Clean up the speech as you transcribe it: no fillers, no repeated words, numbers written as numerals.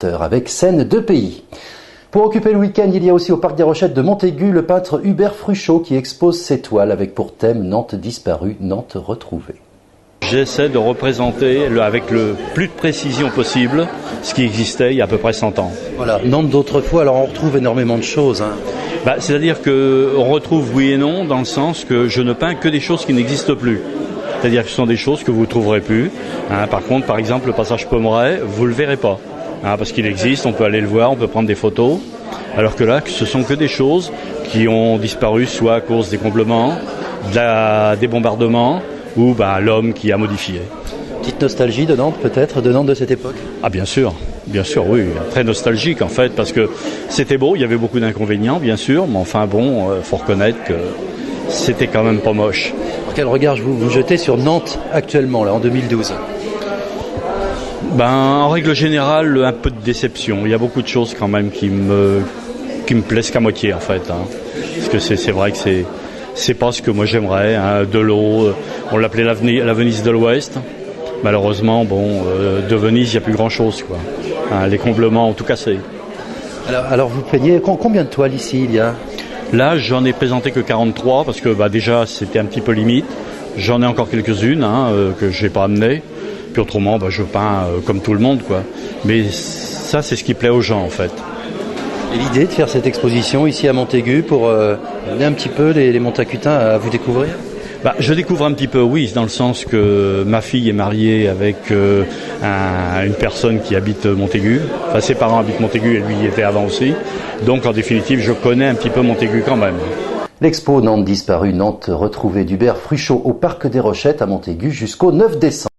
avec scène de pays. Pour occuper le week-end, il y a aussi au Parc des Rochettes de Montaigu le peintre Hubert Fruchot qui expose ses toiles avec pour thème Nantes disparue, Nantes retrouvée. J'essaie de représenter avec le plus de précision possible ce qui existait il y a à peu près 100 ans. Voilà, Nantes d'autrefois, alors on retrouve énormément de choses. C'est-à-dire qu'on retrouve oui et non dans le sens que je ne peins que des choses qui n'existent plus. C'est-à-dire que ce sont des choses que vous ne trouverez plus. Par contre, par exemple, le passage Pommeraye, vous ne le verrez pas. Parce qu'il existe, on peut aller le voir, on peut prendre des photos. Alors que là, ce sont que des choses qui ont disparu soit à cause des comblements, des bombardements ou l'homme qui a modifié. Petite nostalgie de Nantes peut-être, de Nantes de cette époque? Ah bien sûr, oui. Très nostalgique en fait, parce que c'était beau, il y avait beaucoup d'inconvénients bien sûr, mais enfin bon, faut reconnaître que c'était quand même pas moche. Quel regard vous jetez sur Nantes actuellement, là, en 2012? En règle générale, un peu de déception. Il y a beaucoup de choses quand même qui me plaisent qu'à moitié en fait. Parce que c'est vrai que c'est pas ce que moi j'aimerais. De l'eau, on l'appelait la Venise de l'Ouest. Malheureusement, de Venise, il n'y a plus grand-chose, quoi. Les comblements ont tout cassé. Alors vous peignez combien de toiles ici il y a? Là, j'en ai présenté que 43 parce que déjà c'était un petit peu limite. J'en ai encore quelques-unes que j'ai pas amenées. Puis autrement, je peins comme tout le monde, quoi. Mais ça, c'est ce qui plaît aux gens, en fait. Et l'idée de faire cette exposition ici à Montaigu pour amener un petit peu les Montacutins à vous découvrir? Je découvre un petit peu, oui, dans le sens que ma fille est mariée avec une personne qui habite Montaigu. Enfin, ses parents habitent Montaigu et lui y était avant aussi. Donc, en définitive, je connais un petit peu Montaigu quand même. L'expo Nantes disparue, Nantes retrouvée d'Hubert Fruchot au Parc des Rochettes à Montaigu jusqu'au 9 décembre.